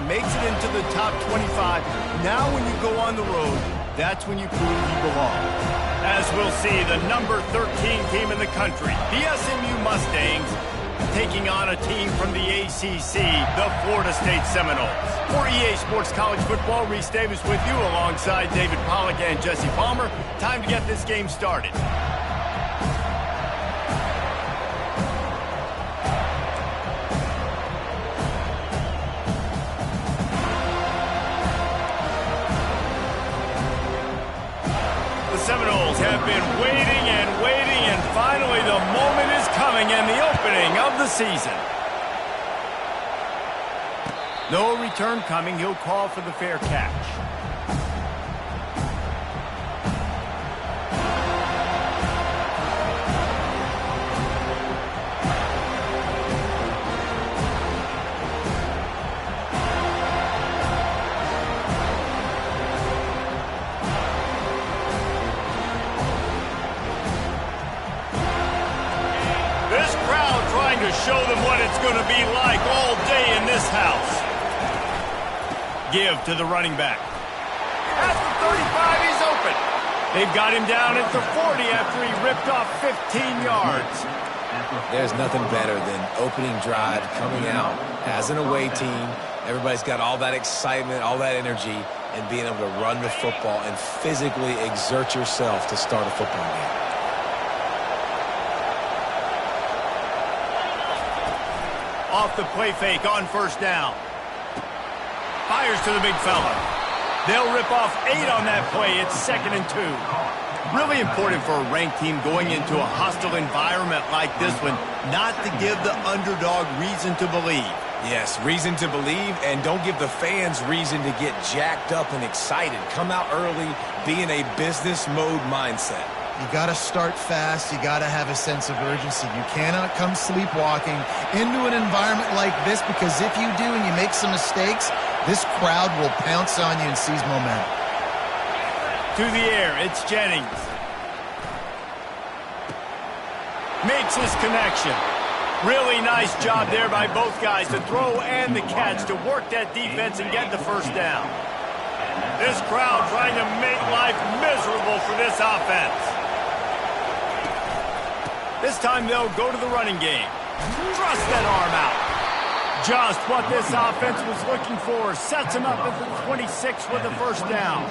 makes it into the top 25. Now when you go on the road, that's when you prove you belong. As we'll see, the number 13 team in the country, the SMU Mustangs, taking on a team from the ACC, the Florida State Seminoles. For EA Sports College Football, Reese Davis with you alongside David Pollack and Jesse Palmer. Time to get this game started. Seminoles have been waiting and finally the moment is coming and the opening of the season. No return coming. He'll call for the fair catch. To show them what it's going to be like all day in this house. Give to the running back. At the 35, he's open. They've got him down at the 40 after he ripped off 15 yards. There's nothing better than opening drive, coming out as an away team. Everybody's got all that excitement, all that energy, and being able to run the football and physically exert yourself to start a football game. Off the play fake on first down. Fires to the big fella. They'll rip off 8 on that play. It's 2nd and 2. Really important for a ranked team going into a hostile environment like this one, not to give the underdog reason to believe. Yes, reason to believe, and don't give the fans reason to get jacked up and excited. Come out early, be in a business mode mindset. You got to start fast. You got to have a sense of urgency. You cannot come sleepwalking into an environment like this, because if you do and you make some mistakes, this crowd will pounce on you and seize momentum. To the air, it's Jennings. Makes his connection. Really nice job there by both guys, the throw and the catch, to work that defense and get the first down. This crowd trying to make life miserable for this offense. This time they'll go to the running game. Thrust that arm out. Just what this offense was looking for. Sets him up at the 26 with the first down.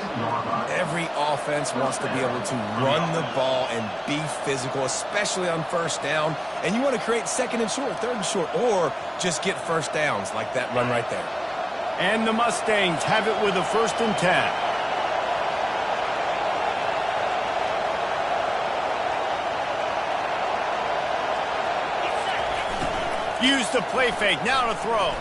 Every offense wants to be able to run the ball and be physical, especially on first down. And you want to create 2nd and short, 3rd and short, or just get first downs like that run right there. And the Mustangs have it with a 1st and 10. Use the play fake, now to throw.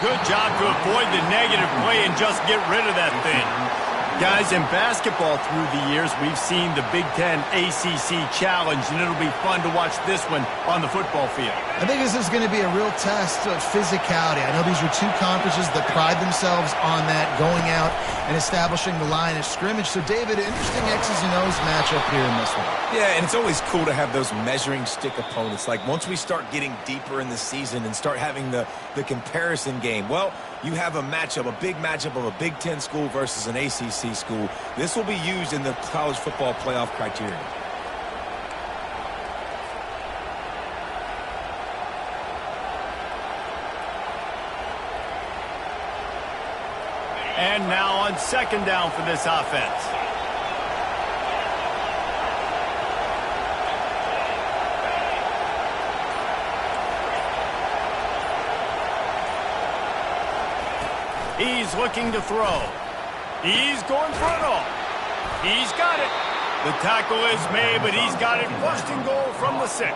Good job to avoid the negative play and just get rid of that thing. Guys, in basketball through the years, we've seen the Big Ten ACC Challenge, and it'll be fun to watch this one on the football field. I think this is going to be a real test of physicality. I know these are two conferences that pride themselves on that, going out and establishing the line of scrimmage. So, David, interesting X's and O's matchup here in this one. Yeah, and it's always cool to have those measuring stick opponents. Like, once we start getting deeper in the season and start having the comparison game, well, you have a matchup, a big matchup of a Big Ten school versus an ACC school. This will be used in the college football playoff criteria. And now on 2nd down for this offense. He's looking to throw. He's going for it all. He's got it. The tackle is made, but he's got it. 1st and goal from the 6.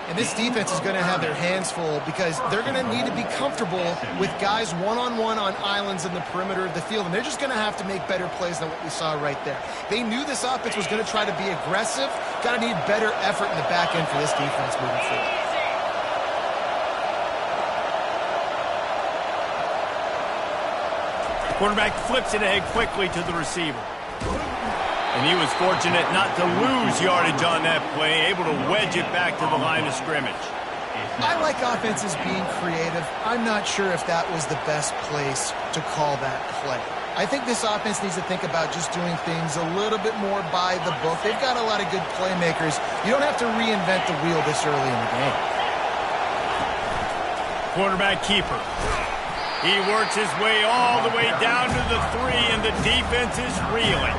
And this defense is going to have their hands full, because they're going to need to be comfortable with guys one-on-one on islands in the perimeter of the field. And they're just going to have to make better plays than what we saw right there. They knew this offense was going to try to be aggressive. Got to need better effort in the back end for this defense moving forward. Quarterback flips it ahead quickly to the receiver. And he was fortunate not to lose yardage on that play, able to wedge it back to the line of scrimmage. I like offenses being creative. I'm not sure if that was the best place to call that play. I think this offense needs to think about just doing things a little bit more by the book. They've got a lot of good playmakers. You don't have to reinvent the wheel this early in the game. Quarterback keeper. He works his way all the way down to the 3, and the defense is reeling.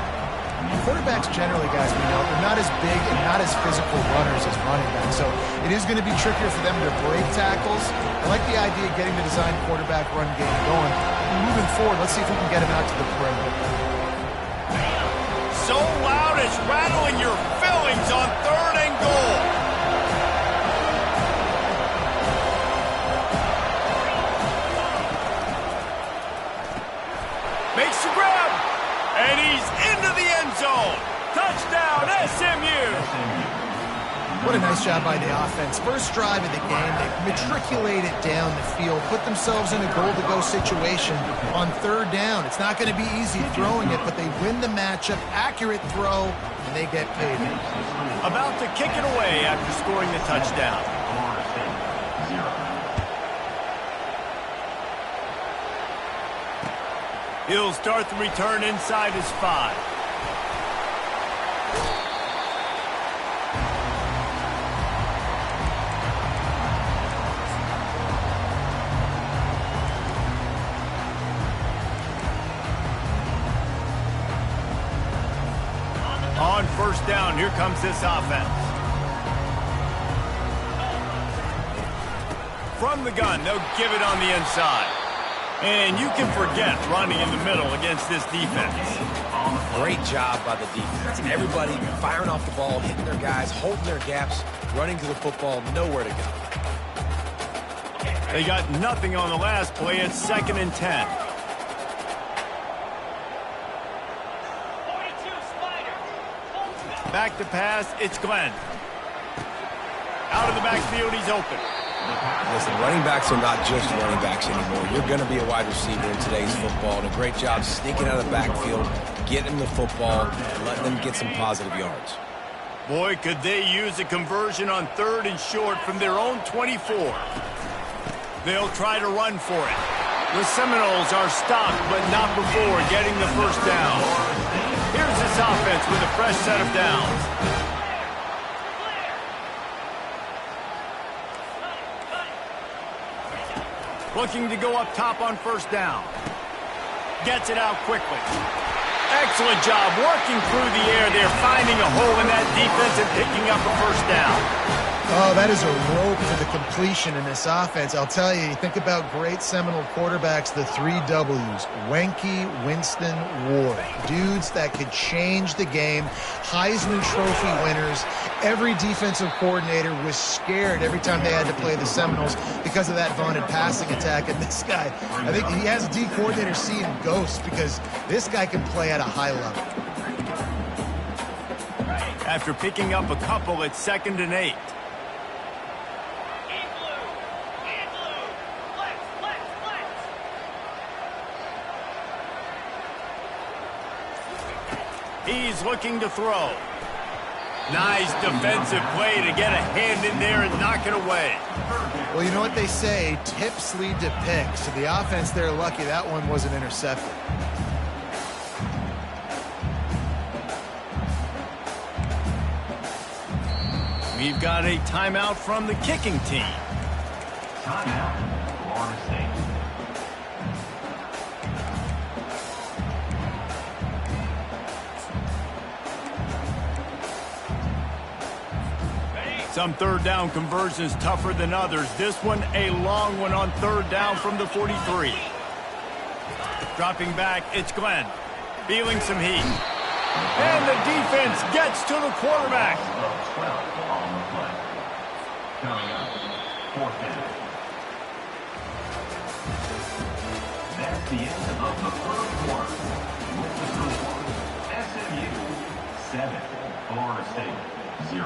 Quarterbacks generally, guys, we know, they're not as big and not as physical runners as running backs, so it is going to be trickier for them to break tackles. I like the idea of getting the design quarterback run game going. Moving forward, let's see if we can get him out to the perimeter. So loud it's rattling your fillings on 3rd and goal. Makes the grab, and he's into the end zone. Touchdown, SMU. What a nice job by the offense. First drive of the game, they matriculated down the field, put themselves in a goal-to-go situation on 3rd down. It's not going to be easy throwing it, but they win the matchup, accurate throw, and they get paid. About to kick it away after scoring the touchdown. He'll start the return inside his 5. On 1st down, here comes this offense. From the gun, they'll give it on the inside. And you can forget running in the middle against this defense. Great job by the defense. Everybody firing off the ball, hitting their guys, holding their gaps, running to the football, nowhere to go. They got nothing on the last play. It's 2nd and 10. Back to pass, it's Glenn. Out of the backfield, he's open. Listen, running backs are not just running backs anymore. You're going to be a wide receiver in today's football, and a great job sneaking out of the backfield, getting them the football, and letting them get some positive yards. Boy, could they use a conversion on 3rd and short from their own 24. They'll try to run for it. The Seminoles are stopped, but not before getting the 1st down. Here's this offense with a fresh set of downs. Looking to go up top on 1st down. Gets it out quickly. Excellent job working through the air there, finding a hole in that defense and picking up a 1st down. Oh, that is a rope to the completion in this offense. I'll tell you, you think about great Seminole quarterbacks, the 3 W's, Wenke, Winston, Ward. Dudes that could change the game, Heisman Trophy winners. Every defensive coordinator was scared every time they had to play the Seminoles because of that vaunted passing attack. And this guy, I think he has D coordinator seeing ghosts because this guy can play at a high level. After picking up a couple, it's 2nd and 8. He's looking to throw. Nice defensive play to get a hand in there and knock it away. Well, you know what they say, tips lead to picks. So the offense, they're lucky that one wasn't intercepted. We've got a timeout from the kicking team. Timeout, Florida State. Some 3rd down conversions tougher than others. This one a long one on 3rd down from the 43. Dropping back, it's Glenn. Feeling some heat. And the defense gets to the quarterback. 12 on the play. Coming up, 4th down. That's the end of the 1st quarter. With the score, SMU 7, Florida State 0.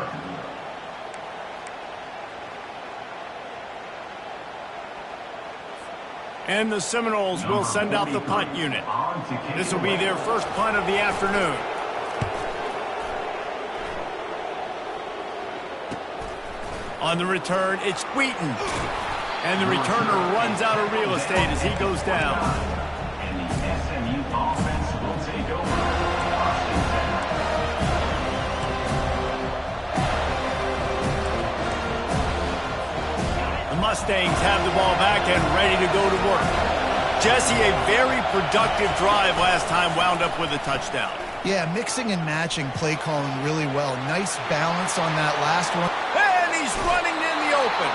And the Seminoles will send out the punt unit. This will be their first punt of the afternoon. On the return, it's Wheaton. And the returner runs out of real estate as he goes down. And the SMU offense will take over. The Mustangs have the ball back and ready to go to work. Jesse, a very productive drive last time, wound up with a touchdown. Yeah, mixing and matching play calling really well. Nice balance on that last one. And he's running in the open.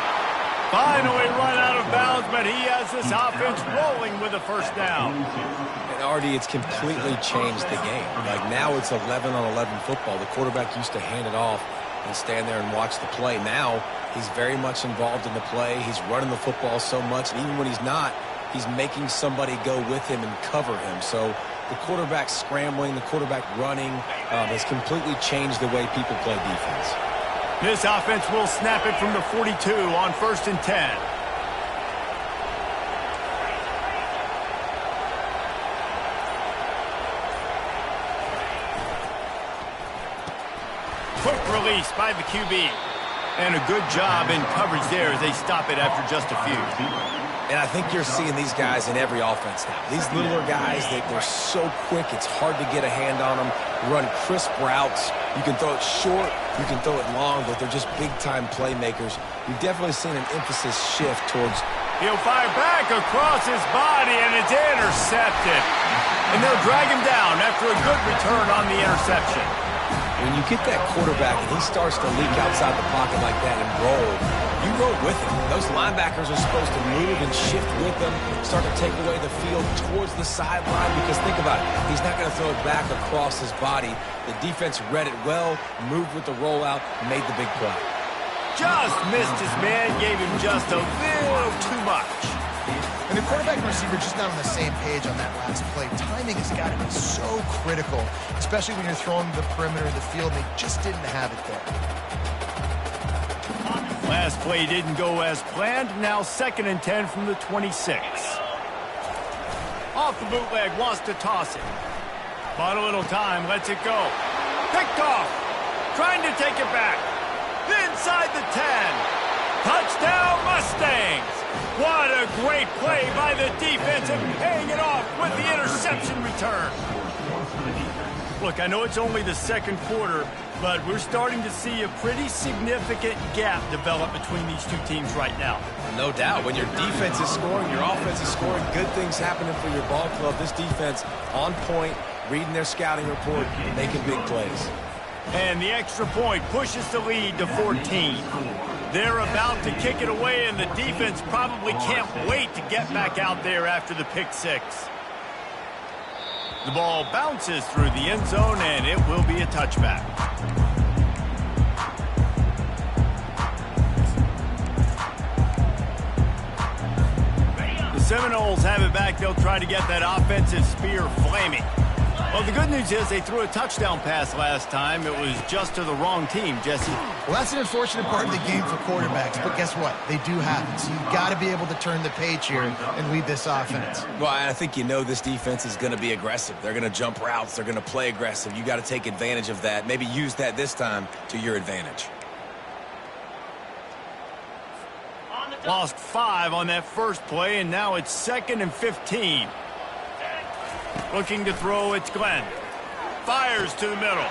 Finally run out of bounds, but he has this offense rolling with a first down. And Artie, it's completely changed the game. Like now it's 11-on-11 football. The quarterback used to hand it off and stand there and watch the play. Now he's very much involved in the play. He's running the football so much, and even when he's not, he's making somebody go with him and cover him. So the quarterback scrambling, the quarterback running has completely changed the way people play defense. This offense will snap it from the 42 on 1st and 10. Quick release by the QB. And a good job in coverage there as they stop it after just a few. And I think you're seeing these guys in every offense now. These littler guys, they're so quick, it's hard to get a hand on them. Run crisp routes. You can throw it short, you can throw it long, but they're just big-time playmakers. We've definitely seen an emphasis shift towards... He'll fire back across his body, and it's intercepted. And they'll drag him down after a good return on the interception. When you get that quarterback and he starts to leak outside the pocket like that and roll, you roll with him. Those linebackers are supposed to move and shift with them, start to take away the field towards the sideline, because think about it, he's not going to throw it back across his body. The defense read it well, moved with the rollout, made the big play. Just missed his man, gave him just a little too much. And the quarterback and receiver just not on the same page on that last play. Timing has got to be so critical, especially when you're throwing the perimeter of the field. They just didn't have it there. Last play didn't go as planned. Now 2nd and 10 from the 26. Off the bootleg, wants to toss it. Bought a little time, lets it go. Picked off. Trying to take it back. Inside the 10. Touchdown Mustangs. What a great play by the defense and paying it off with the interception return. Look, I know it's only the 2nd quarter, but we're starting to see a pretty significant gap develop between these two teams right now. No doubt. When your defense is scoring, your offense is scoring, good things happening for your ball club. This defense on point, reading their scouting report, making big plays. And the extra point pushes the lead to 14. They're about to kick it away, and the defense probably can't wait to get back out there after the pick six. The ball bounces through the end zone, and it will be a touchback. The Seminoles have it back. They'll try to get that offensive spear flaming. Well, the good news is they threw a touchdown pass last time. It was just to the wrong team, Jesse. Well, that's an unfortunate part of the game for quarterbacks, but guess what? They do happen. So you've got to be able to turn the page here and lead this offense. Well, I think you know this defense is going to be aggressive. They're going to jump routes. They're going to play aggressive. You got to take advantage of that. Maybe use that this time to your advantage. Lost 5 on that first play, and now it's 2nd and 15. Looking to throw, it's Glenn. Fires to the middle.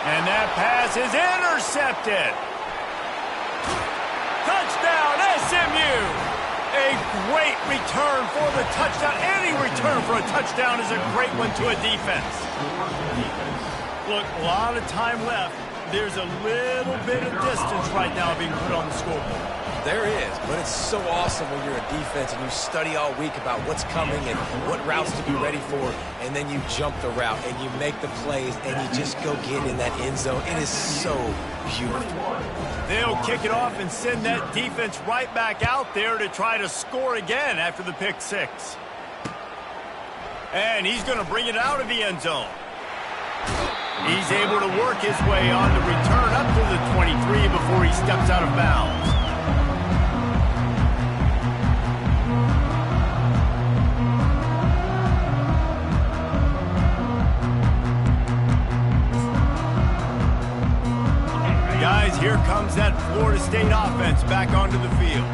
And that pass is intercepted. Touchdown, SMU! A great return for the touchdown. Any return for a touchdown is a great one to a defense. Look, a lot of time left. There's a little bit of distance right now being put on the scoreboard. There is, but it's so awesome when you're a defense and you study all week about what's coming and what routes to be ready for, and then you jump the route and you make the plays and you just go get in that end zone. It is so beautiful. They'll kick it off and send that defense right back out there to try to score again after the pick six. And he's going to bring it out of the end zone. He's able to work his way on the return up to the 23 before he steps out of bounds. Guys, here comes brings that Florida State offense back onto the field.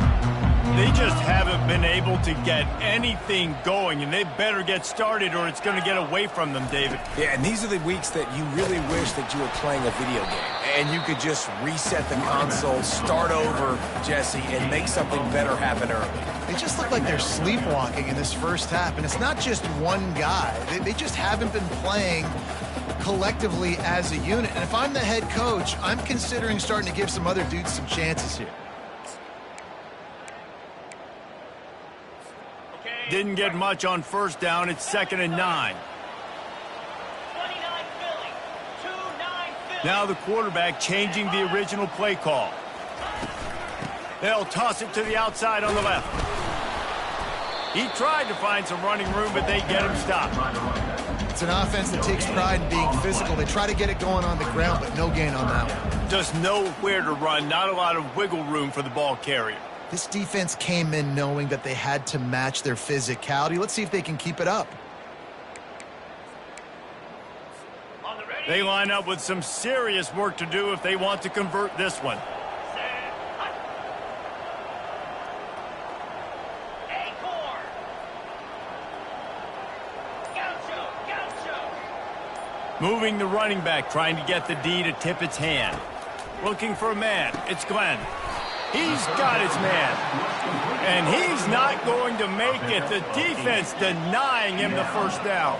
They just haven't been able to get anything going, and they better get started or it's going to get away from them, David. Yeah, and these are the weeks that you really wish that you were playing a video game and you could just reset the console, start over, Jesse, and make something better happen early. They just look like they're sleepwalking in this first half, and it's not just one guy. They just haven't been playing collectively as a unit. And if I'm the head coach, I'm considering starting to give some other dudes some chances here. Didn't get much on first down. It's 2nd and 9. Now the quarterback changing the original play call. They'll toss it to the outside on the left. He tried to find some running room, but they get him stopped. It's an offense that takes pride in being physical. They try to get it going on the ground, but no gain on that one. Just nowhere to run. Not a lot of wiggle room for the ball carrier. This defense came in knowing that they had to match their physicality. Let's see if they can keep it up. They line up with some serious work to do if they want to convert this one. Moving the running back, trying to get the D to tip its hand. Looking for a man. It's Glenn. He's got his man. And he's not going to make it. The defense denying him the first down.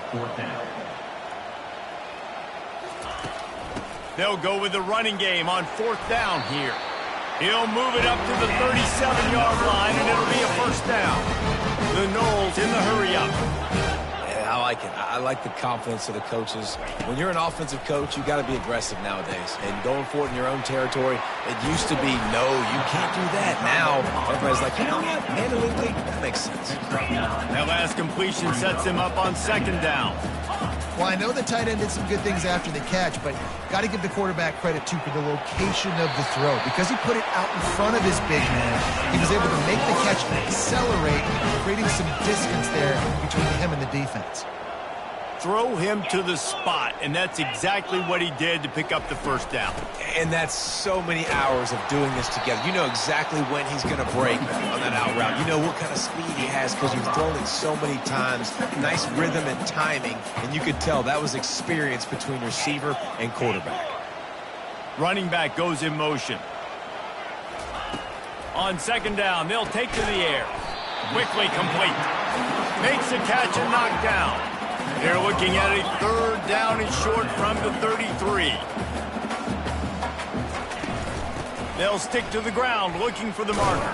They'll go with the running game on 4th down here. He'll move it up to the 37-yard line, and it'll be a first down. The Noles in the hurry-up. I like it. I like the confidence of the coaches. When you're an offensive coach, you got to be aggressive nowadays. And going for it in your own territory, it used to be, no, you can't do that. Now, everybody's like, you know what, analytically, that makes sense. That last completion sets him up on 2nd down. Well, I know the tight end did some good things after the catch, but got to give the quarterback credit, too, for the location of the throw. Because he put it out in front of his big man, he was able to make the catch and accelerate, creating some distance there between him and the defense. Throw him to the spot, and that's exactly what he did to pick up the first down. And that's so many hours of doing this together. You know exactly when he's going to break on that out route. You know what kind of speed he has because you've thrown it so many times. Nice rhythm and timing, and you could tell that was experience between receiver and quarterback. Running back goes in motion. On 2nd down, they'll take to the air. Quickly complete. Makes a catch and knocked down. They're looking at a 3rd down and short from the 33. They'll stick to the ground looking for the marker.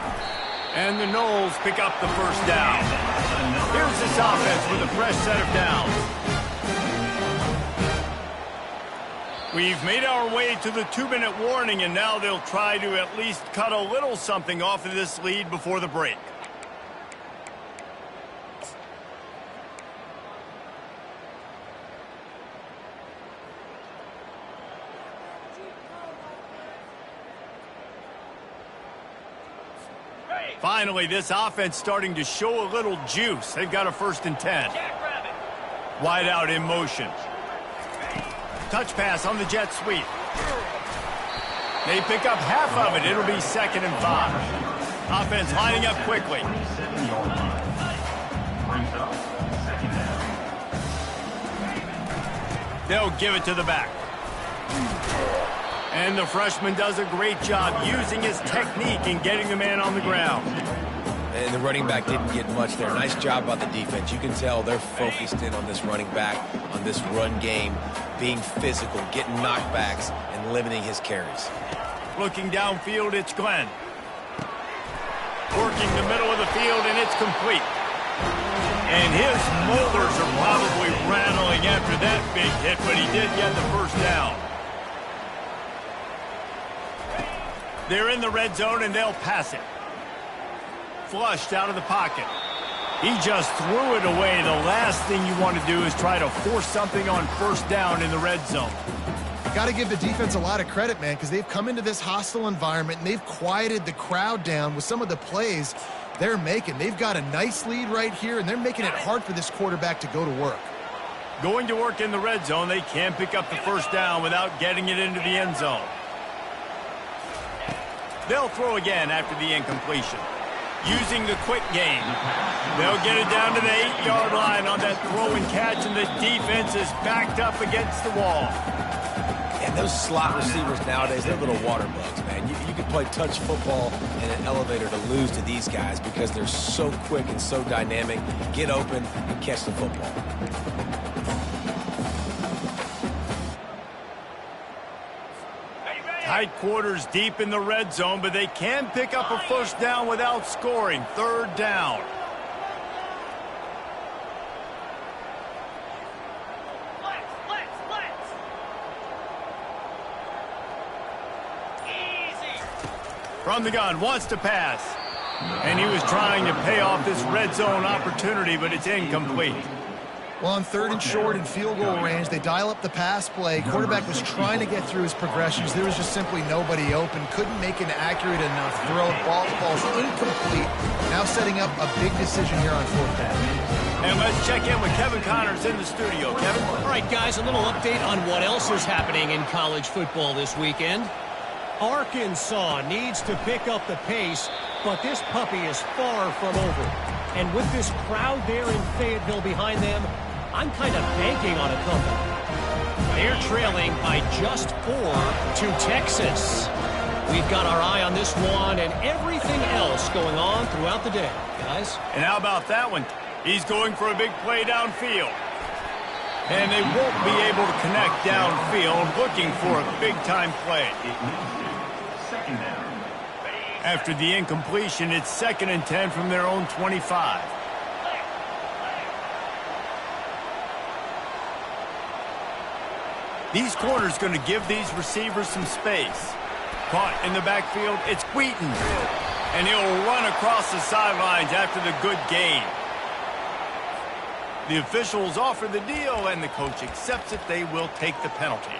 And the Noles pick up the first down. Here's this offense with a fresh set of downs. We've made our way to the 2-minute warning, and now they'll try to at least cut a little something off of this lead before the break. Finally, this offense starting to show a little juice. They've got a 1st and 10. Wide out in motion. Touch pass on the jet sweep. They pick up half of it. It'll be 2nd and 5. Offense lining up quickly. They'll give it to the back. And the freshman does a great job using his technique and getting the man on the ground. And the running back didn't get much there. Nice job by the defense. You can tell they're focused in on this running back, on this run game, being physical, getting knockbacks, and limiting his carries. Looking downfield, it's Glenn. Working the middle of the field, and it's complete. And his molars are probably rattling after that big hit, but he did get the first down. They're in the red zone, and they'll pass it. Flushed out of the pocket. He just threw it away. The last thing you want to do is try to force something on 1st down in the red zone. Got to give the defense a lot of credit, man, because they've come into this hostile environment, and they've quieted the crowd down with some of the plays they're making. They've got a nice lead right here, and they're making it hard for this quarterback to go to work. Going to work in the red zone, they can't pick up the first down without getting it into the end zone. They'll throw again after the incompletion. Using the quick game. They'll get it down to the 8-yard line on that throw and catch, and the defense is backed up against the wall. And those slot receivers nowadays, they're little water bugs, man. You can play touch football in an elevator to lose to these guys because they're so quick and so dynamic. Get open and catch the football. Tight quarters deep in the red zone, but they can pick up a first down without scoring. Third down. From the gun, wants to pass. And he was trying to pay off this red zone opportunity, but it's incomplete. Well, on 3rd and short and field goal range, they dial up the pass play. Quarterback was trying to get through his progressions. There was just simply nobody open. Couldn't make an accurate enough throw. Ball's incomplete. Now setting up a big decision here on 4th down. And let's check in with Kevin Connors in the studio. Kevin? All right, guys, a little update on what else is happening in college football this weekend. Arkansas needs to pick up the pace, but this puppy is far from over. And with this crowd there in Fayetteville behind them, I'm kind of banking on a comeback. They're trailing by just 4 to Texas. We've got our eye on this one and everything else going on throughout the day, guys. And how about that one? He's going for a big play downfield. And they won't be able to connect downfield, looking for a big-time play. Second down. After the incompletion, it's 2nd and 10 from their own 25. These corners going to give these receivers some space. Caught in the backfield, it's Wheaton. And he'll run across the sidelines after the good gain. The officials offer the deal, and the coach accepts it. They will take the penalty.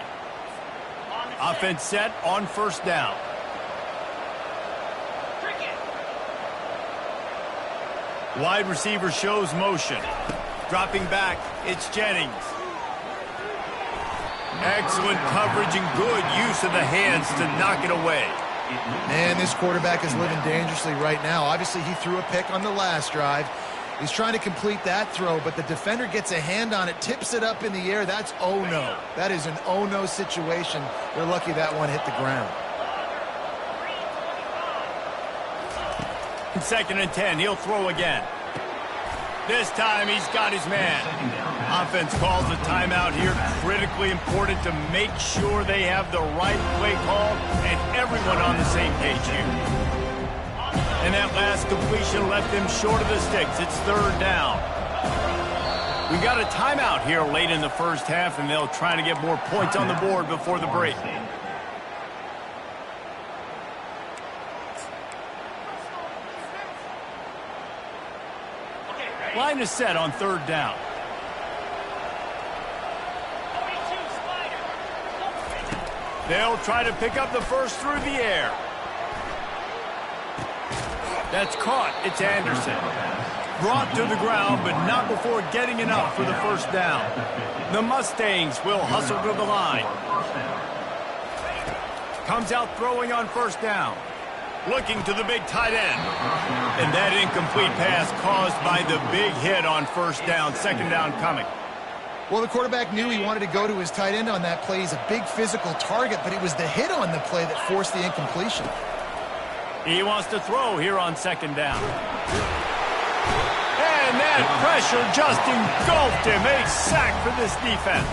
Offense set on 1st down. Wide receiver shows motion. Dropping back, it's Jennings. Excellent coverage and good use of the hands to knock it away. Man, this quarterback is living dangerously right now. Obviously, he threw a pick on the last drive. He's trying to complete that throw, but the defender gets a hand on it, tips it up in the air. That's oh-no. That is an oh-no situation. They're lucky that one hit the ground. 2nd and 10, he'll throw again. This time he's got his man. Offense calls a timeout here. Critically important to make sure they have the right play call and everyone on the same page here. And that last completion left them short of the sticks. It's 3rd down. We got a timeout here late in the first half, and they'll try to get more points on the board before the break. Line is set on 3rd down. They'll try to pick up the first through the air. That's caught. It's Anderson. Brought to the ground, but not before getting enough for the 1st down. The Mustangs will hustle to the line. Comes out throwing on 1st down. Looking to the big tight end. And that incomplete pass caused by the big hit on 1st down. 2nd down coming. Well, the quarterback knew he wanted to go to his tight end on that play. He's a big physical target, but it was the hit on the play that forced the incompletion. He wants to throw here on 2nd down. And that pressure just engulfed him. A sack for this defense.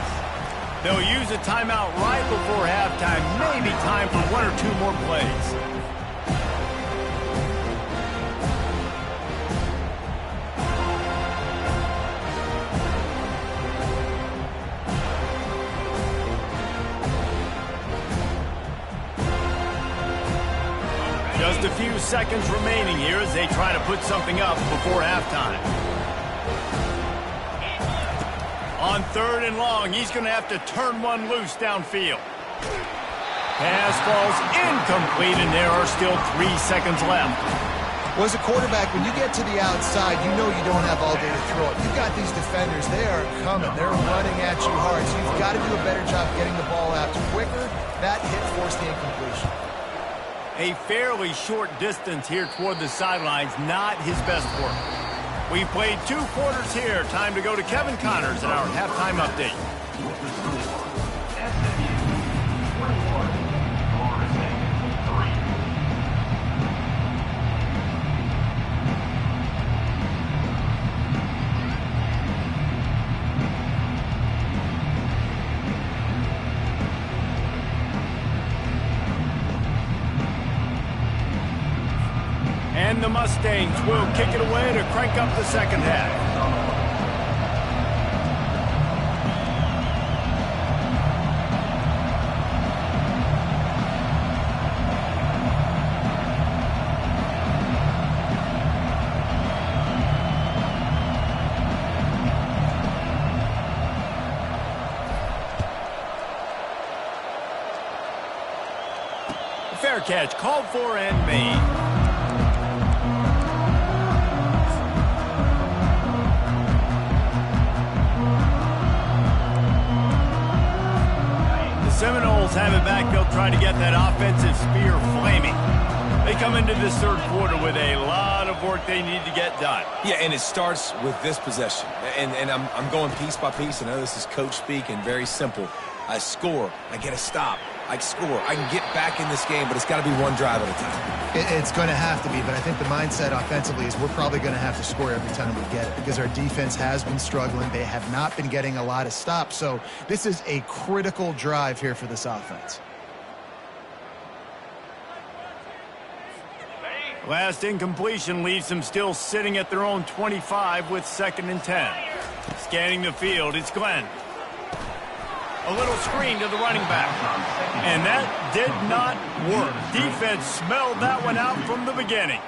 They'll use a timeout right before halftime. Maybe time for 1 or 2 more plays. Just a few seconds remaining here as they try to put something up before halftime. On 3rd and long, he's going to have to turn one loose downfield. Pass falls incomplete, and there are still 3 seconds left. Well, as a quarterback, when you get to the outside, you know you don't have all day to throw it. You've got these defenders. They are coming. They're running at you hard. So you've got to do a better job getting the ball out quicker. That hit forced the incompletion. A fairly short distance here toward the sidelines, not his best work. We played 2 quarters here. Time to go to Kevin Connors and our halftime update. With the score, SMU 21, Florida State 3. And the Mustangs will kick it away to crank up the second half. Fair catch, called for and made. Seminoles have it back. They'll try to get that offensive spear flaming. They come into this third quarter with a lot of work they need to get done. Yeah, and it starts with this possession. And I'm going piece by piece. I know this is coach speak and very simple. I score. I get a stop. I score. I can get back in this game, but it's got to be one drive at a time. It's going to have to be, but I think the mindset offensively is we're probably going to have to score every time we get it because our defense has been struggling. They have not been getting a lot of stops, so this is a critical drive here for this offense. Last incompletion leaves them still sitting at their own 25 with 2nd and 10. Scanning the field, it's Glenn. A little screen to the running back. And that did not work. Defense smelled that one out from the beginning.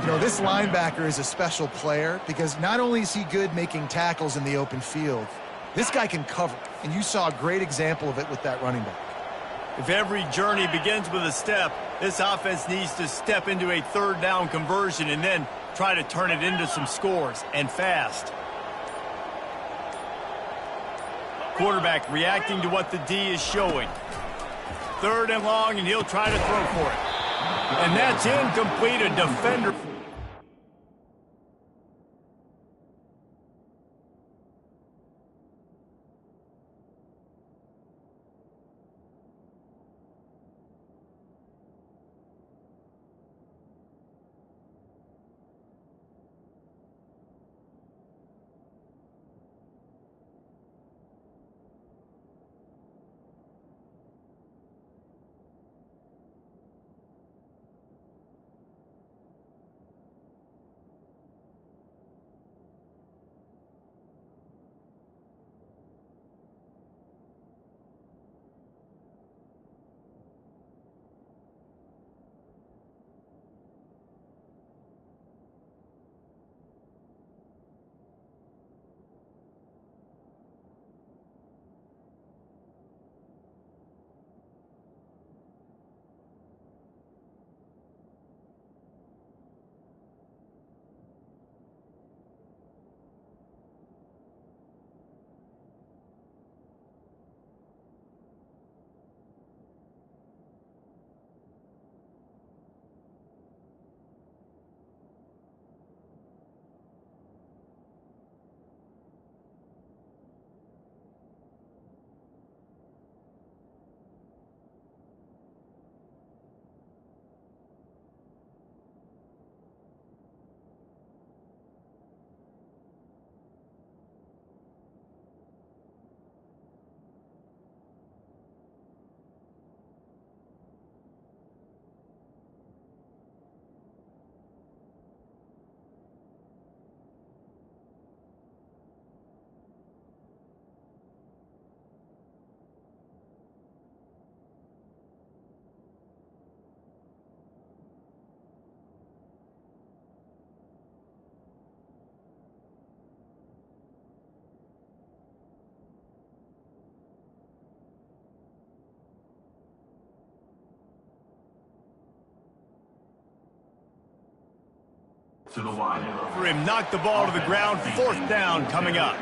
You know, this linebacker is a special player because not only is he good making tackles in the open field, this guy can cover. And you saw a great example of it with that running back. If every journey begins with a step, this offense needs to step into a 3rd down conversion and then try to turn it into some scores, and fast. Quarterback reacting to what the D is showing. 3rd and long, and he'll try to throw for it. And that's incomplete. A defender. To the wide. For him, knocked the ball to the ground. 4th down coming up.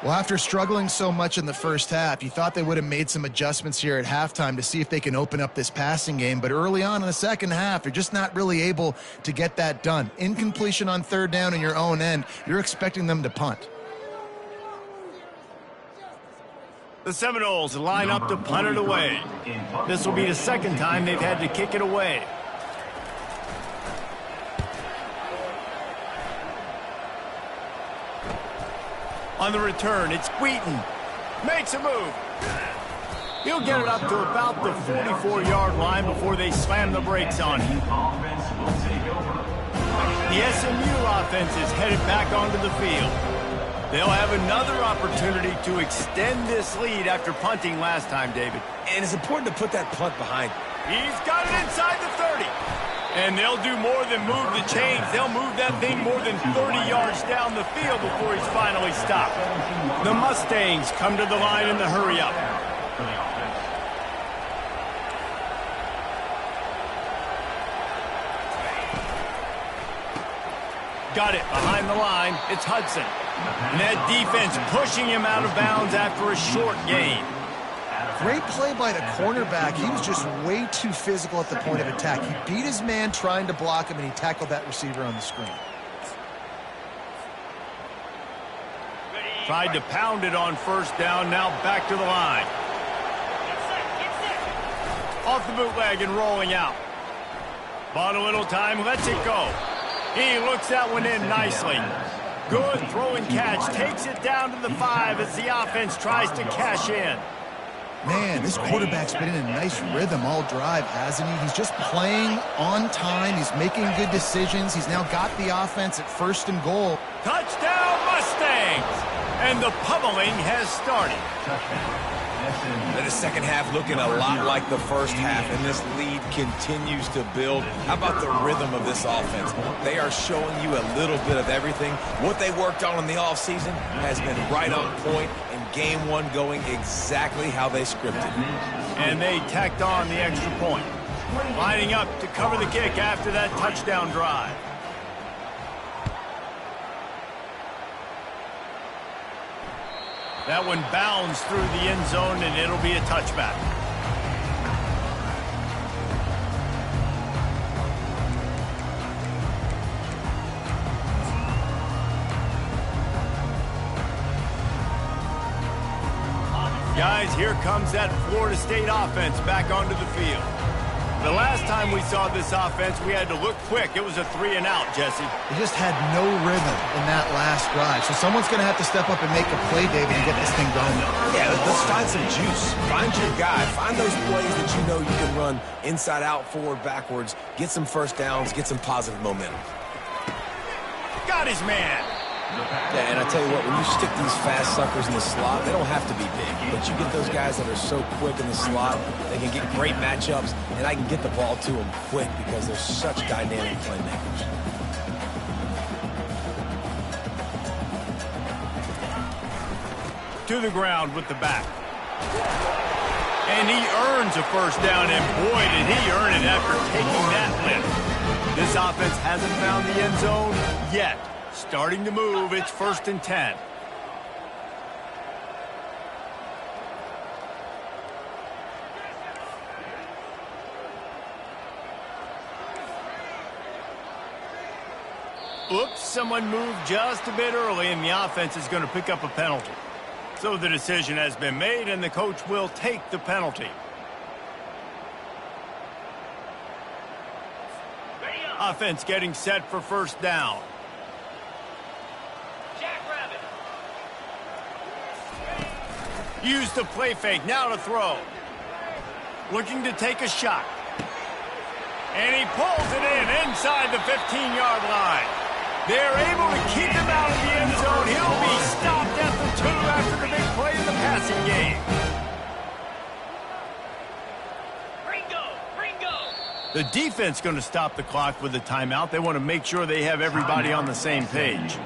Well, after struggling so much in the first half, you thought they would have made some adjustments here at halftime to see if they can open up this passing game. But early on in the second half, they're just not really able to get that done. Incompletion on third down in your own end, you're expecting them to punt. The Seminoles line up to punt it away. This will be the second time they've had to kick it away. On the return, it's Wheaton. Makes a move. He'll get it up to about the 44-yard line before they slam the brakes on him. The SMU offense is headed back onto the field. They'll have another opportunity to extend this lead after punting last time, David. And it's important to put that punt behind. He's got it inside the 30. And they'll do more than move the chains. They'll move that thing more than 30 yards down the field before he's finally stopped. The Mustangs come to the line in the hurry-up. Got it behind the line. It's Hudson. And that defense pushing him out of bounds after a short gain. Great play by the cornerback. He was just way too physical at the point of attack. He beat his man trying to block him, and he tackled that receiver on the screen. Tried to pound it on first down, now back to the line. Off the bootleg and rolling out. Bought a little time, lets it go. He looks that one in nicely. Good throw and catch, takes it down to the 5 as the offense tries to cash in. Man, this quarterback's been in a nice rhythm all drive, hasn't he? He's just playing on time. He's making good decisions. He's now got the offense at 1st and goal. Touchdown, Mustangs! And the pummeling has started. The second half looking a lot like the first half, and this lead continues to build. How about the rhythm of this offense? They are showing you a little bit of everything. What they worked on in the offseason has been right on point, and game one going exactly how they scripted. And they tacked on the extra point. Lining up to cover the kick after that touchdown drive. That one bounds through the end zone, and it'll be a touchback. Guys, here comes that Florida State offense back onto the field. The last time we saw this offense, we had to look quick. It was a 3-and-out, Jesse. They just had no rhythm in that last drive. So someone's going to have to step up and make a play, David, and get this thing going. Yeah, let's find some juice. Find your guy. Find those plays that you know you can run inside out, forward, backwards. Get some first downs. Get some positive momentum. Got his man. Yeah, and I tell you what, when you stick these fast suckers in the slot, they don't have to be big. But you get those guys that are so quick in the slot, they can get great matchups, and I can get the ball to them quick because they're such dynamic playmakers. To the ground with the back. And he earns a first down, and boy, did he earn it after taking that lift. This offense hasn't found the end zone yet. Starting to move, it's 1st and 10. Oops, someone moved just a bit early, and the offense is going to pick up a penalty. So the decision has been made, and the coach will take the penalty. Offense getting set for first down. Use the play fake, now to throw. Looking to take a shot. And he pulls it in inside the 15-yard line. They're able to keep him out of the end zone. He'll be stopped at the 2 after the big play in the passing game. The defense going to stop the clock with a timeout. They want to make sure they have everybody on the same page.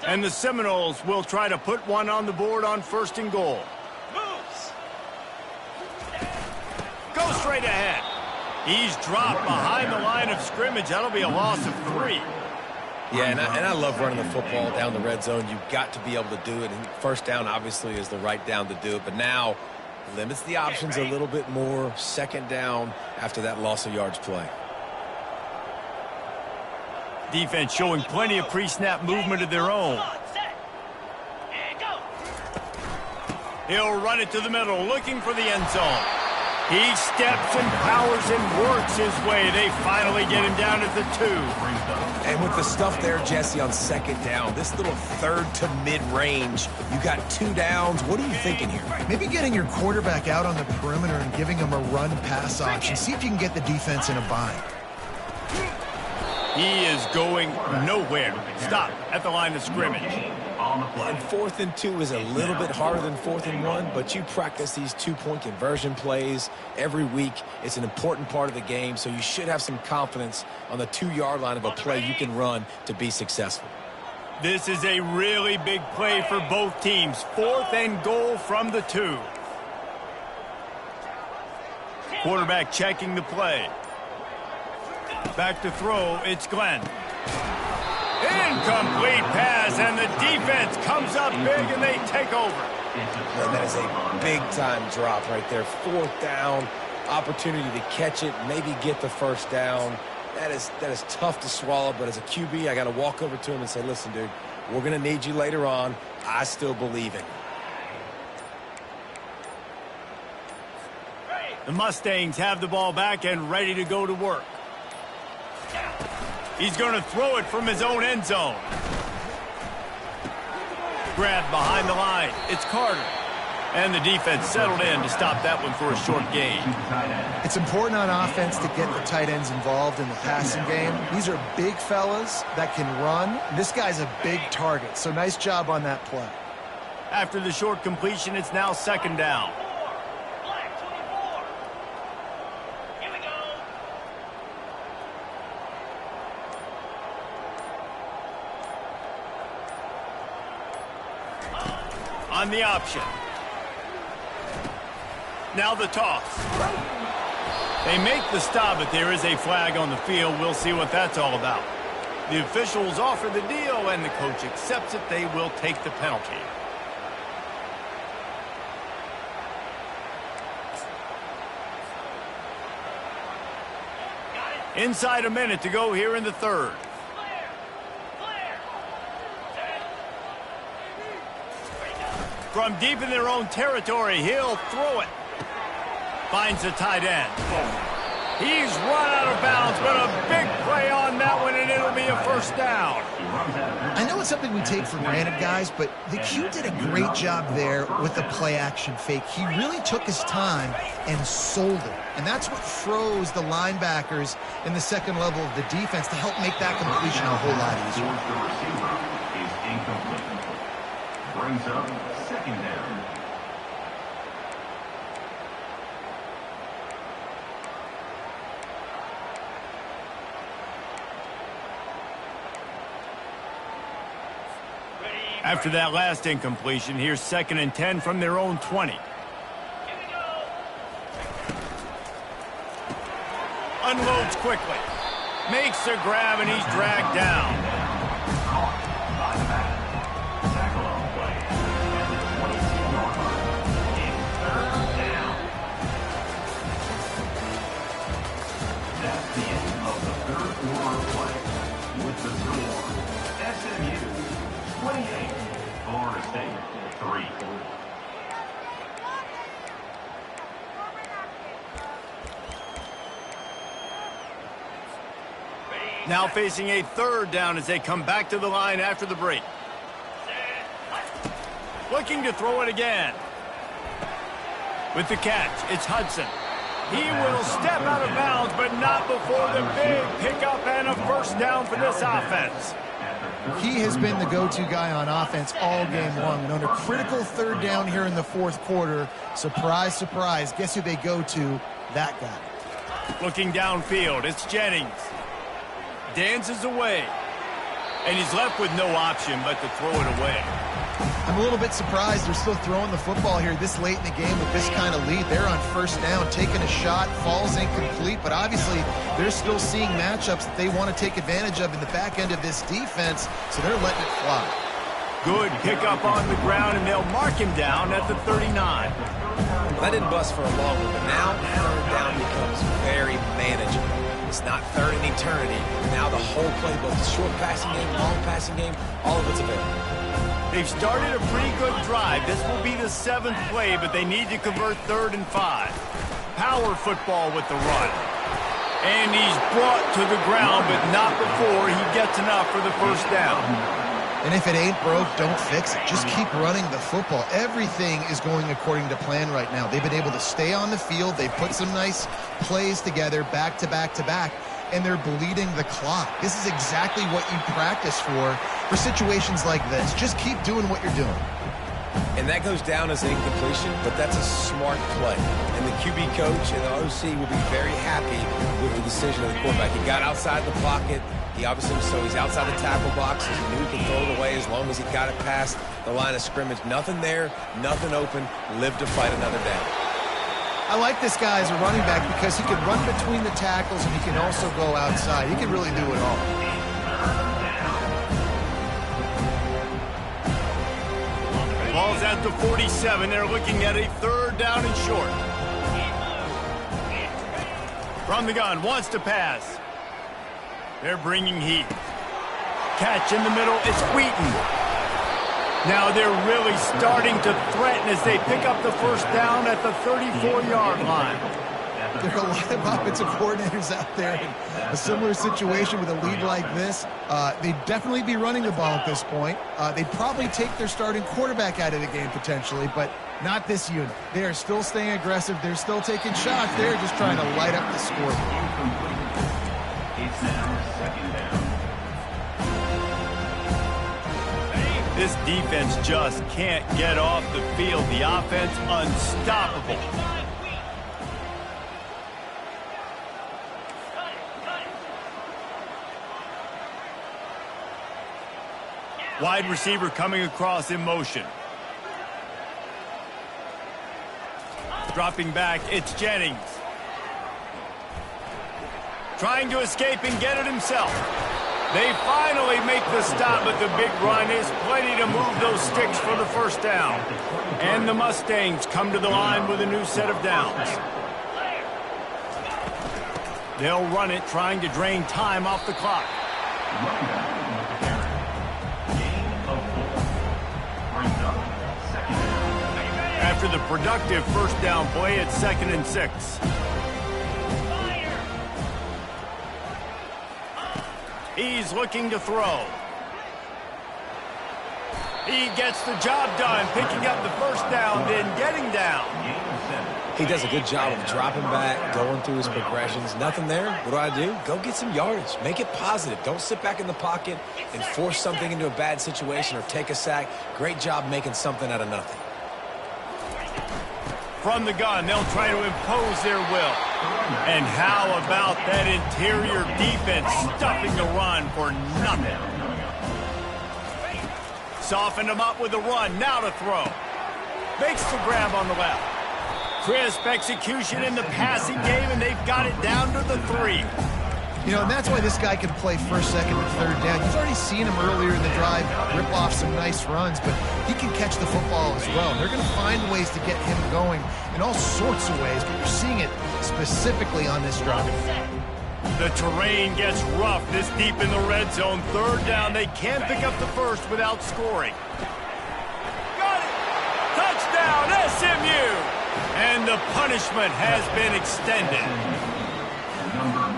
And the Seminoles will try to put one on the board on 1st and goal. Moves. Go straight ahead. He's dropped behind the line of scrimmage. That'll be a loss of 3. Yeah, and I love running the football down the red zone. You've got to be able to do it. And first down, obviously, is the right down to do it. But now limits the options a little bit more. Second down after that loss of yards play. Defense showing plenty of pre-snap movement of their own. He'll run it to the middle, looking for the end zone. He steps and powers and works his way. They finally get him down at the 2. And with the stuff there, Jesse, on second down, this little third to mid-range, you got 2 downs. What are you thinking here? Maybe getting your quarterback out on the perimeter and giving him a run-pass option. See if you can get the defense in a bind. He is going nowhere. Stop at the line of scrimmage. And 4th and 2 is a little bit harder than 4th and 1, but you practice these 2-point conversion plays every week. It's an important part of the game, so you should have some confidence on the 2-yard line of a play you can run to be successful. This is a really big play for both teams. 4th and goal from the 2. Quarterback checking the play. Back to throw, it's Glenn. Incomplete pass, and the defense comes up big, and they take over. And that is a big-time drop right there. 4th down, opportunity to catch it, maybe get the first down. That is tough to swallow, but as a QB, I got to walk over to him and say, listen, dude, we're going to need you later on. I still believe in you. The Mustangs have the ball back and ready to go to work. He's going to throw it from his own end zone. Grabbed behind the line. It's Carter. And the defense settled in to stop that one for a short gain. It's important on offense to get the tight ends involved in the passing game. These are big fellas that can run. This guy's a big target, so nice job on that play. After the short completion, it's now 2nd down. On the option. Now the toss. They make the stop, but there is a flag on the field. We'll see what that's all about. The officials offer the deal, and the coach accepts it. They will take the penalty. Inside a minute to go here in the 3rd. From deep in their own territory, he'll throw it. Finds the tight end. He's run out of bounds, but a big play on that one, and it'll be a first down. I know it's something we take for granted, guys, but the Q did a great job there with the play-action fake. He really took his time and sold it, and that's what froze the linebackers in the second level of the defense to help make that completion a whole lot easier. The receiver is incomplete. Brings up 2nd down. After that last incompletion, here's 2nd and 10 from their own 20. Unloads quickly. Makes the grab, and he's dragged down. That's the end of the 3rd quarter of play. With the score, SMU 28, Florida State 3. Now facing a 3rd down as they come back to the line after the break. Looking to throw it again. With the catch, it's Hudson. He will step out of bounds, but not before the big pickup and a first down for this offense. He has been the go-to guy on offense all game long. And under critical 3rd down here in the 4th quarter, surprise, surprise, guess who they go to? That guy. Looking downfield, it's Jennings. Dances away. And he's left with no option but to throw it away. I'm a little bit surprised they're still throwing the football here this late in the game with this kind of lead. They're on first down, taking a shot, falls incomplete, but obviously they're still seeing matchups that they want to take advantage of in the back end of this defense, so they're letting it fly. Good pickup on the ground, and they'll mark him down at the 39. That didn't bust for a long one, but now third down becomes very manageable. It's not third in eternity. Now the whole playbook, the short passing game, long passing game, all of it's available. They've started a pretty good drive. This will be the 7th play, but they need to convert 3rd and 5. Power football with the run. And he's brought to the ground, but not before he gets enough for the first down. And if it ain't broke, don't fix it. Just keep running the football. Everything is going according to plan right now. They've been able to stay on the field. They've put some nice plays together back to back to back, and they're bleeding the clock. This is exactly what you practice for situations like this. Just keep doing what you're doing. And that goes down as an incompletion, but that's a smart play. And the QB coach and the OC will be very happy with the decision of the quarterback. He got outside the pocket. He obviously, so he's outside the tackle box. He knew he could throw it away as long as he got it past the line of scrimmage. Nothing there, nothing open. Live to fight another down. I like this guy as a running back because he can run between the tackles and he can also go outside. He can really do it all. Ball's at the 47. They're looking at a 3rd down and short. From the gun, wants to pass. They're bringing heat. Catch in the middle. It's Wheaton. Now they're really starting to threaten as they pick up the first down at the 34-yard line. There are a lot of offensive coordinators out there in a similar situation with a lead like this. They'd definitely be running the ball at this point. They'd probably take their starting quarterback out of the game potentially, but not this unit. They are still staying aggressive. They're still taking shots. They're just trying to light up the scoreboard. It's now 2nd down. This defense just can't get off the field. The offense unstoppable. Wide receiver coming across in motion. Dropping back, it's Jennings. Trying to escape and get it himself. They finally make the stop, but the big run is plenty to move those sticks for the first down. And the Mustangs come to the line with a new set of downs. They'll run it, trying to drain time off the clock. After the productive first down play, it's 2nd and 6. He's looking to throw. He gets the job done, picking up the first down, then getting down. He does a good job of dropping back, going through his progressions. Nothing there. What do? Go get some yardage. Make it positive. Don't sit back in the pocket and force something into a bad situation or take a sack. Great job making something out of nothing. From the gun, they'll try to impose their will. And how about that interior defense stuffing the run for nothing? Softened him up with the run, now to throw. Makes the grab on the left. Crisp execution in the passing game, and they've got it down to the 3. You know, and that's why this guy can play first, second, and third down. You've already seen him earlier in the drive rip off some nice runs, but he can catch the football as well. And they're going to find ways to get him going in all sorts of ways, but you're seeing it specifically on this drive. The terrain gets rough this deep in the red zone. 3rd down, they can't pick up the first without scoring. Got it! Touchdown, SMU! And the punishment has been extended.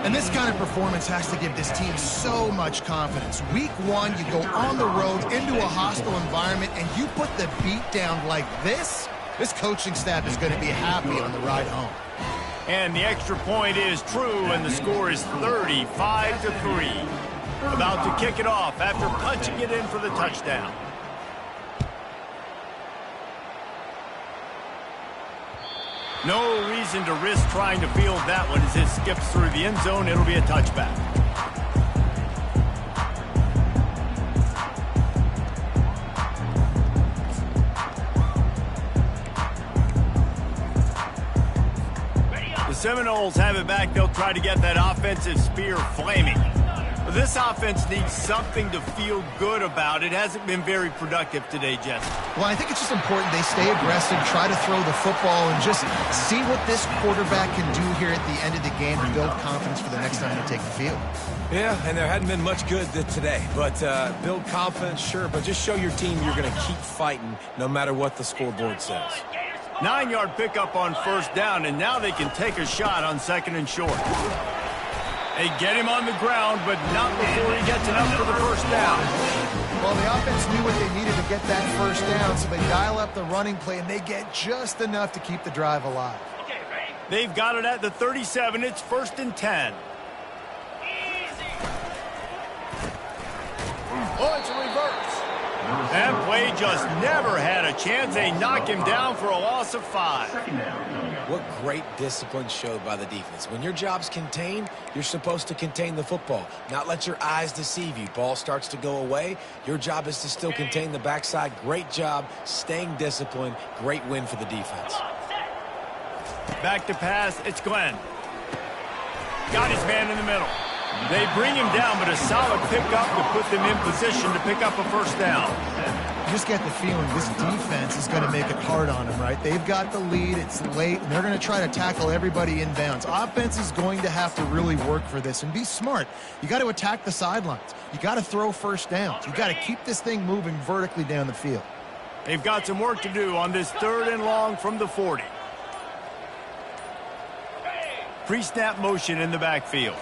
And this kind of performance has to give this team so much confidence. Week 1, you go on the road into a hostile environment, and you put the beat down like this, this coaching staff is going to be happy on the ride home. And the extra point is true, and the score is 35-3. About to kick it off after punching it in for the touchdown. No reason to risk trying to field that one as it skips through the end zone. It'll be a touchback. Seminoles have it back. They'll try to get that offensive spear flaming. This offense needs something to feel good about. It hasn't been very productive today, Jesse. Well, I think it's just important they stay aggressive, try to throw the football, and just see what this quarterback can do here at the end of the game and build confidence for the next time they take the field. Yeah, and there hadn't been much good today. But build confidence, sure, but just show your team you're going to keep fighting no matter what the scoreboard says. 9-yard pickup on first down, and now they can take a shot on second and short. They get him on the ground, but not before he gets enough for the first down. Well, the offense knew what they needed to get that first down, so they dial up the running play, and they get just enough to keep the drive alive. They've got it at the 37. It's 1st and 10. Oh, it's a reverse. That play just never had a chance. They knock him down for a loss of 5. What great discipline showed by the defense. When your job's contained, you're supposed to contain the football, not let your eyes deceive you. Ball starts to go away. Your job is to still contain the backside. Great job staying disciplined. Great win for the defense. Back to pass. It's Glenn. Got his man in the middle. They bring him down, but a solid pickup to put them in position to pick up a first down. You just get the feeling this defense is going to make it hard on them, right? They've got the lead, it's late, and they're going to try to tackle everybody inbounds. Offense is going to have to really work for this and be smart. You got to attack the sidelines. You got to throw first downs. You got to keep this thing moving vertically down the field. They've got some work to do on this 3rd and long from the 40. Pre-snap motion in the backfield.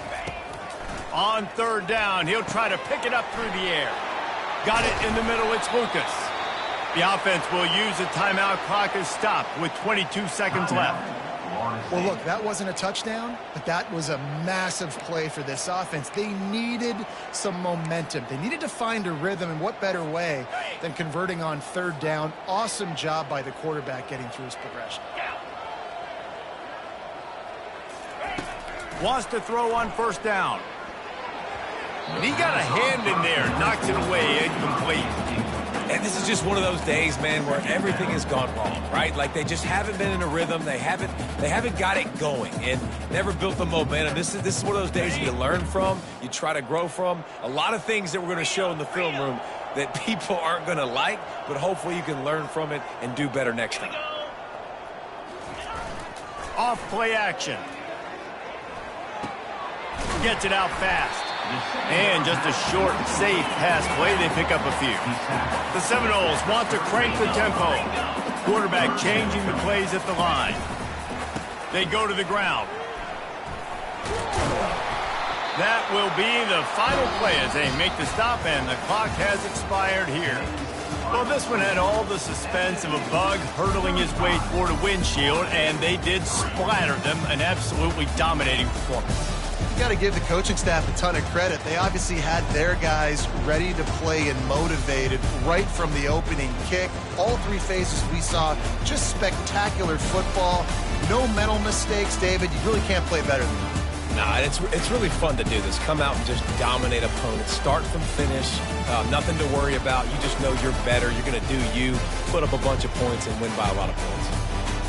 On 3rd down, he'll try to pick it up through the air. Got it in the middle, it's Lucas. The offense will use a timeout. Clock is stopped with 22 seconds left. Well, look, that wasn't a touchdown, but that was a massive play for this offense. They needed some momentum. They needed to find a rhythm, and what better way than converting on 3rd down. Awesome job by the quarterback getting through his progression. Wants to throw on 1st down. And he got a hand in there, knocks it away, incomplete. And this is just one of those days, man, where everything has gone wrong, right? Like they just haven't been in a rhythm. They haven't got it going and never built the momentum. This is one of those days you learn from, you try to grow from. A lot of things that we're going to show in the film room that people aren't going to like, but hopefully you can learn from it and do better next time. Off play action. Gets it out fast. And just a short, safe pass play. They pick up a few. The Seminoles want to crank the tempo. Quarterback changing the plays at the line. They go to the ground. That will be the final play as they make the stop, and the clock has expired here. Well, this one had all the suspense of a bug hurtling his way toward a windshield, and they did splatter them. An absolutely dominating performance. You got to give the coaching staff a ton of credit. They obviously had their guys ready to play and motivated right from the opening kick. All 3 phases we saw, just spectacular football. No mental mistakes, David. You really can't play better than that. Nah, it's really fun to do this. Come out and just dominate opponents. Start from finish. Nothing to worry about. You just know you're better. You're going to do you, put up a bunch of points, and win by a lot of points.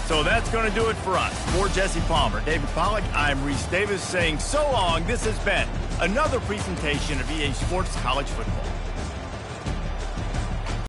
So that's going to do it for us. For Jesse Palmer, David Pollack, I'm Reese Davis saying so long. This has been another presentation of EA Sports College Football.